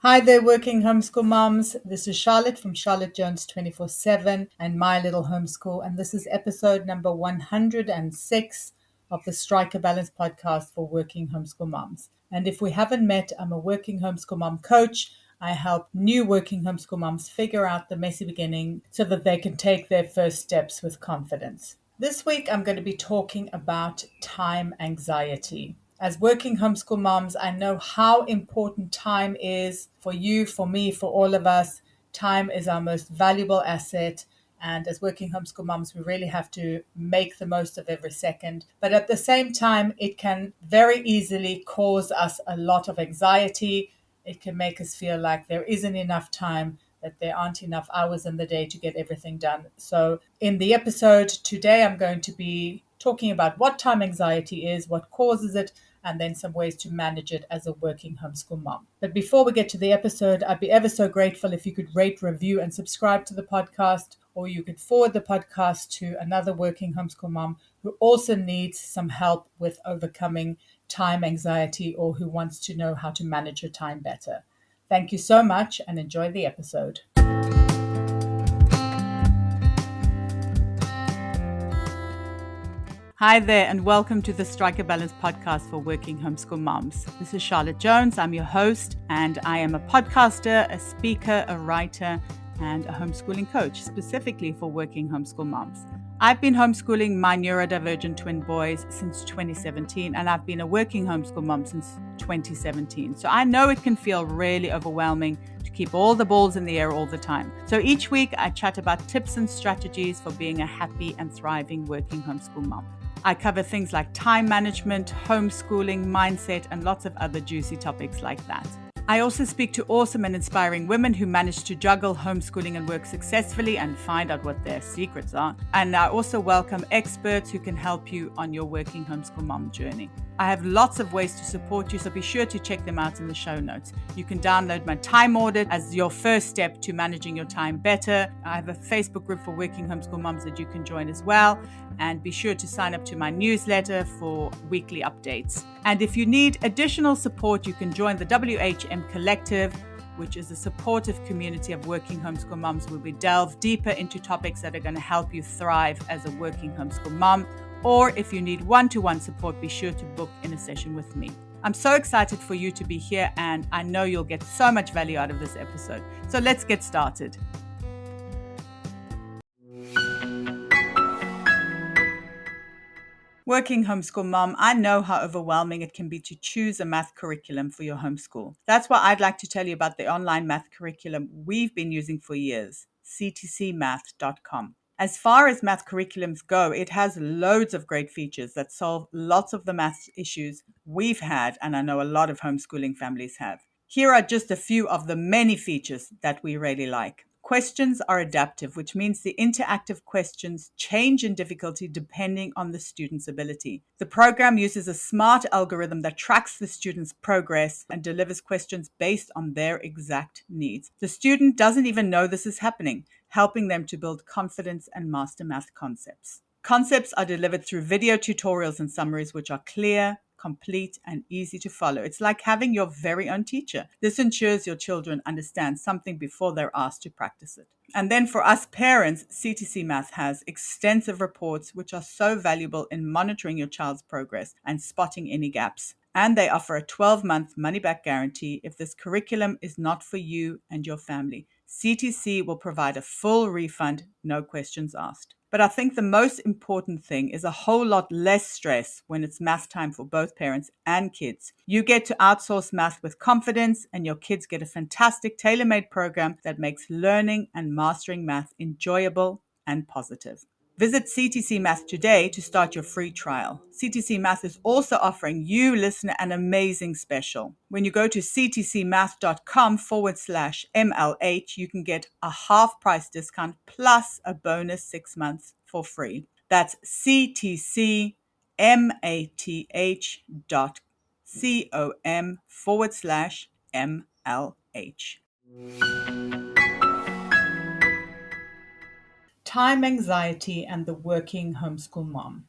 Hi there, Working Homeschool Moms. This is Charlotte from Charlotte Jones 24/7 and My Little Homeschool. And this is episode number 106 of the Strike a Balance podcast for Working Homeschool Moms. And if we haven't met, I'm a Working Homeschool Mom coach. I help new Working Homeschool Moms figure out the messy beginning so that they can take their first steps with confidence. This week, I'm going to be talking about time anxiety. As working homeschool moms, I know how important time is for you, for me, for all of us. Time is our most valuable asset. And as working homeschool moms, we really have to make the most of every second. But at the same time, it can very easily cause us a lot of anxiety. It can make us feel like there isn't enough time, that there aren't enough hours in the day to get everything done. So in the episode today, I'm going to be talking about what time anxiety is, what causes it, and then some ways to manage it as a working homeschool mom. But before we get to the episode, I'd be ever so grateful if you could rate, review, and subscribe to the podcast, or you could forward the podcast to another working homeschool mom who also needs some help with overcoming time anxiety or who wants to know how to manage her time better. Thank you so much and enjoy the episode. Hi there, and welcome to the Strike a Balance podcast for working homeschool moms. This is Charlotte Jones. I'm your host, and I am a podcaster, a speaker, a writer, and a homeschooling coach, specifically for working homeschool moms. I've been homeschooling my neurodivergent twin boys since 2017, and I've been a working homeschool mom since 2017. So I know it can feel really overwhelming to keep all the balls in the air all the time. So each week I chat about tips and strategies for being a happy and thriving working homeschool mom. I cover things like time management, homeschooling, mindset, and lots of other juicy topics like that. I also speak to awesome and inspiring women who manage to juggle homeschooling and work successfully and find out what their secrets are. And I also welcome experts who can help you on your working homeschool mom journey. I have lots of ways to support you, so be sure to check them out in the show notes. You can download my time audit as your first step to managing your time better. I have a Facebook group for working homeschool moms that you can join as well. And be sure to sign up to my newsletter for weekly updates. And if you need additional support, you can join the WHM Collective, which is a supportive community of working homeschool moms where we delve deeper into topics that are going to help you thrive as a working homeschool mom. Or if you need one-to-one support, be sure to book in a session with me. I'm so excited for you to be here, and I know you'll get so much value out of this episode. So let's get started. Working homeschool mom, I know how overwhelming it can be to choose a math curriculum for your homeschool. That's why I'd like to tell you about the online math curriculum we've been using for years, ctcmath.com. As far as math curriculums go, it has loads of great features that solve lots of the math issues we've had, and I know a lot of homeschooling families have. Here are just a few of the many features that we really like. Questions are adaptive, which means the interactive questions change in difficulty depending on the student's ability. The program uses a smart algorithm that tracks the student's progress and delivers questions based on their exact needs. The student doesn't even know this is happening, helping them to build confidence and master math concepts. Concepts are delivered through video tutorials and summaries, which are clear, complete, and easy to follow. It's like having your very own teacher. This ensures your children understand something before they're asked to practice it. And then for us parents, CTC Math has extensive reports which are so valuable in monitoring your child's progress and spotting any gaps. And they offer a 12-month money-back guarantee if this curriculum is not for you and your family. CTC will provide a full refund, no questions asked. But I think the most important thing is a whole lot less stress when it's math time for both parents and kids. You get to outsource math with confidence, and your kids get a fantastic tailor-made program that makes learning and mastering math enjoyable and positive. Visit CTC Math today to start your free trial. CTC Math is also offering you, listener, an amazing special. When you go to ctcmath.com/MLH, you can get a half price discount plus a bonus 6 months for free. That's ctcmath.com/MLH. Time anxiety and the working homeschool mom.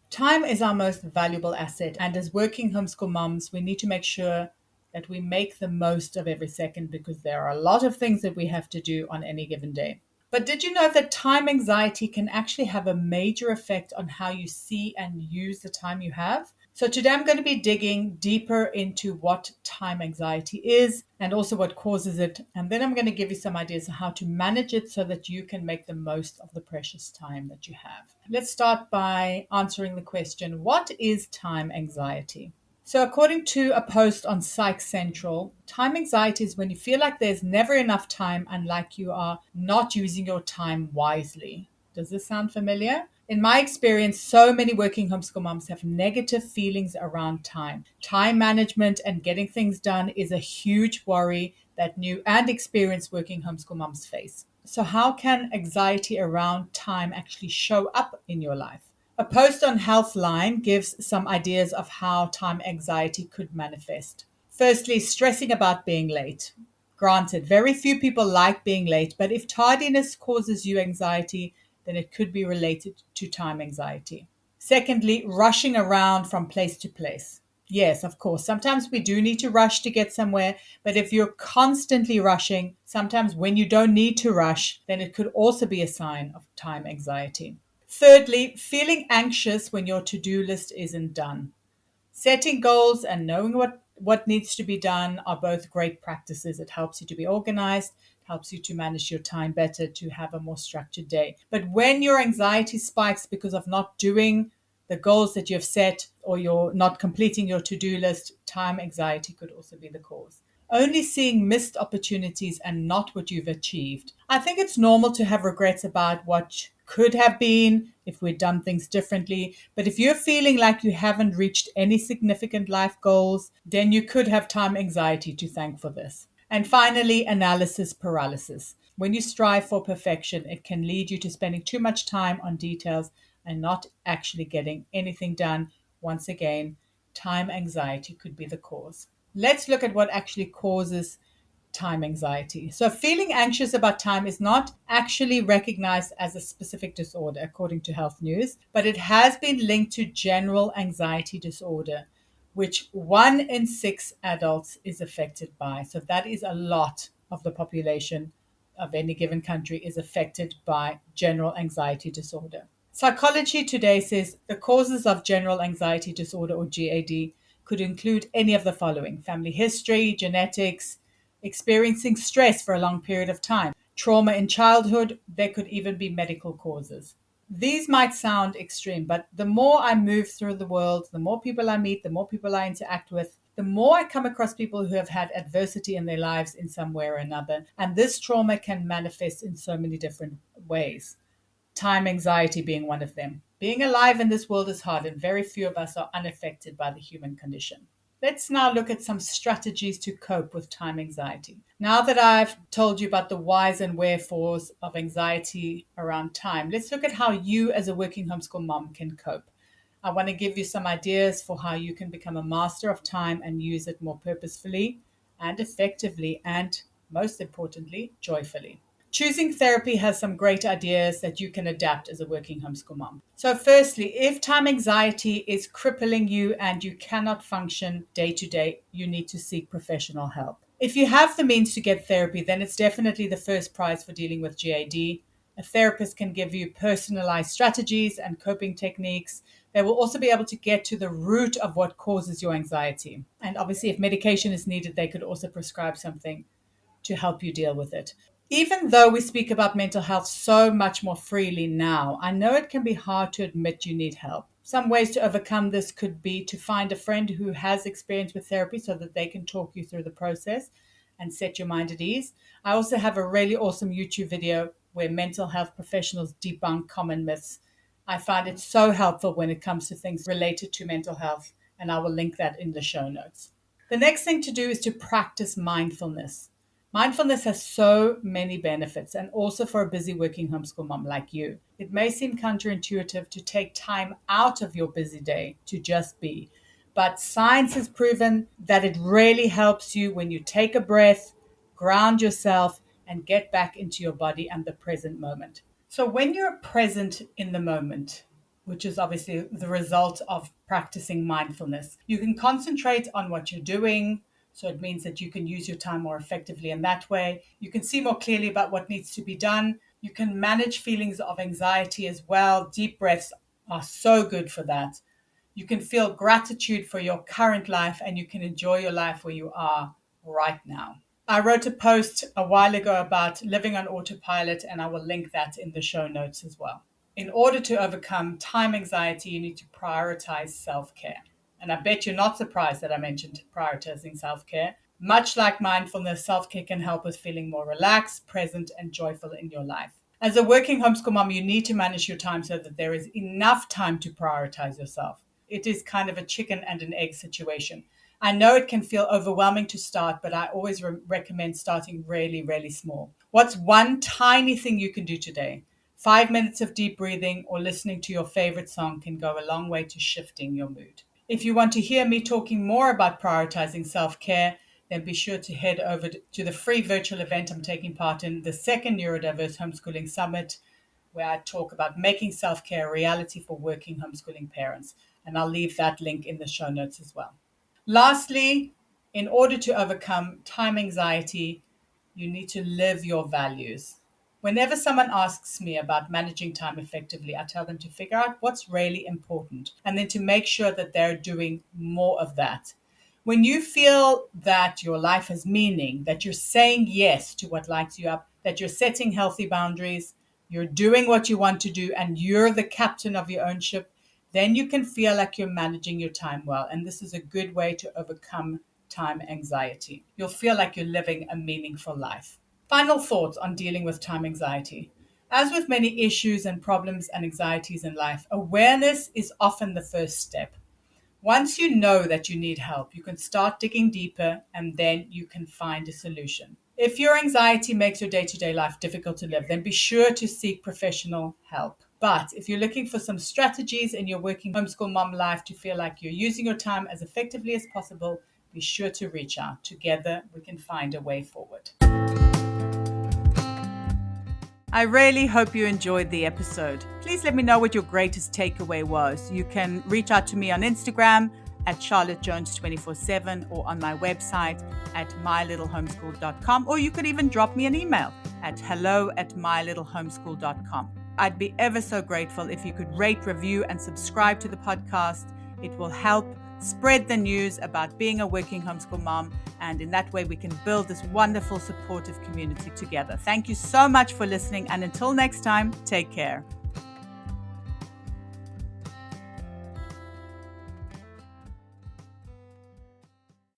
Time is our most valuable asset, and as working homeschool moms, we need to make sure that we make the most of every second because there are a lot of things that we have to do on any given day. But did you know that time anxiety can actually have a major effect on how you see and use the time you have? So today I'm going to be digging deeper into what time anxiety is and also what causes it. And then I'm going to give you some ideas on how to manage it so that you can make the most of the precious time that you have. Let's start by answering the question, what is time anxiety? So, according to a post on Psych Central, time anxiety is when you feel like there's never enough time and like you are not using your time wisely. Does this sound familiar? In my experience, so many working homeschool moms have negative feelings around time. Time management and getting things done is a huge worry that new and experienced working homeschool moms face. So, how can anxiety around time actually show up in your life? A post on Healthline gives some ideas of how time anxiety could manifest. Firstly, stressing about being late. Granted, very few people like being late, but if tardiness causes you anxiety, then it could be related to time anxiety. Secondly, rushing around from place to place. Yes, of course, sometimes we do need to rush to get somewhere, but if you're constantly rushing, sometimes when you don't need to rush, then it could also be a sign of time anxiety. Thirdly, feeling anxious when your to-do list isn't done. Setting goals and knowing what needs to be done are both great practices. It helps you to be organized, it helps you to manage your time better, to have a more structured day. But when your anxiety spikes because of not doing the goals that you have set or you're not completing your to-do list, time anxiety could also be the cause. Only seeing missed opportunities and not what you've achieved. I think it's normal to have regrets about what could have been if we'd done things differently. But if you're feeling like you haven't reached any significant life goals, then you could have time anxiety to thank for this. And finally, analysis paralysis. When you strive for perfection, it can lead you to spending too much time on details and not actually getting anything done. Once again, time anxiety could be the cause. Let's look at what actually causes time anxiety. So, feeling anxious about time is not actually recognized as a specific disorder, according to Health News, but it has been linked to general anxiety disorder, which 1 in 6 adults is affected by. So, that is a lot of the population of any given country is affected by general anxiety disorder. Psychology Today says the causes of general anxiety disorder or GAD could include any of the following: family history, genetics, experiencing stress for a long period of time, trauma in childhood. There could even be medical causes. These might sound extreme, but the more I move through the world, the more people I meet, the more people I interact with, the more I come across people who have had adversity in their lives in some way or another. And this trauma can manifest in so many different ways. Time anxiety being one of them. Being alive in this world is hard, and very few of us are unaffected by the human condition. Let's now look at some strategies to cope with time anxiety. Now that I've told you about the whys and wherefores of anxiety around time, let's look at how you as a working homeschool mom can cope. I want to give you some ideas for how you can become a master of time and use it more purposefully and effectively, and most importantly, joyfully. Choosing therapy has some great ideas that you can adapt as a working homeschool mom. So, firstly, if time anxiety is crippling you and you cannot function day to day, you need to seek professional help. If you have the means to get therapy, then it's definitely the first prize for dealing with GAD. A therapist can give you personalized strategies and coping techniques. They will also be able to get to the root of what causes your anxiety. And obviously, if medication is needed, they could also prescribe something to help you deal with it. Even though we speak about mental health so much more freely now, I know it can be hard to admit you need help. Some ways to overcome this could be to find a friend who has experience with therapy so that they can talk you through the process and set your mind at ease. I also have a really awesome YouTube video where mental health professionals debunk common myths. I find it so helpful when it comes to things related to mental health, and I will link that in the show notes. The next thing to do is to practice mindfulness. Mindfulness has so many benefits, and also for a busy working homeschool mom like you. It may seem counterintuitive to take time out of your busy day to just be, but science has proven that it really helps you when you take a breath, ground yourself, and get back into your body and the present moment. So when you're present in the moment, which is obviously the result of practicing mindfulness, you can concentrate on what you're doing, So it means that you can use your time more effectively in that way. You can see more clearly about what needs to be done. You can manage feelings of anxiety as well. Deep breaths are so good for that. You can feel gratitude for your current life, and you can enjoy your life where you are right now. I wrote a post a while ago about living on autopilot, and I will link that in the show notes as well. In order to overcome time anxiety, you need to prioritize self-care. And I bet you're not surprised that I mentioned prioritizing self-care. Much like mindfulness, self-care can help with feeling more relaxed, present, and joyful in your life. As a working homeschool mom, you need to manage your time so that there is enough time to prioritize yourself. It is kind of a chicken and an egg situation. I know it can feel overwhelming to start, but I always recommend starting really, really small. What's one tiny thing you can do today? 5 minutes of deep breathing or listening to your favorite song can go a long way to shifting your mood. If you want to hear me talking more about prioritizing self-care, then be sure to head over to the free virtual event I'm taking part in, the second Neurodiverse Homeschooling Summit, where I talk about making self-care a reality for working homeschooling parents. And I'll leave that link in the show notes as well. Lastly, in order to overcome time anxiety, you need to live your values. Whenever someone asks me about managing time effectively, I tell them to figure out what's really important and then to make sure that they're doing more of that. When you feel that your life has meaning, that you're saying yes to what lights you up, that you're setting healthy boundaries, you're doing what you want to do, and you're the captain of your own ship, then you can feel like you're managing your time well. And this is a good way to overcome time anxiety. You'll feel like you're living a meaningful life. Final thoughts on dealing with time anxiety. As with many issues and problems and anxieties in life, awareness is often the first step. Once you know that you need help, you can start digging deeper and then you can find a solution. If your anxiety makes your day-to-day life difficult to live, then be sure to seek professional help. But if you're looking for some strategies in your working homeschool mom life to feel like you're using your time as effectively as possible, be sure to reach out. Together, we can find a way forward. I really hope you enjoyed the episode. Please let me know what your greatest takeaway was. You can reach out to me on Instagram at charlottejones247 or on my website at mylittlehomeschool.com, or you could even drop me an email at hello@mylittlehomeschool.com. I'd be ever so grateful if you could rate, review, and subscribe to the podcast. It will help spread the news about being a working homeschool mom, and in that way we can build this wonderful supportive community together. Thank you so much for listening, and until next time, take care.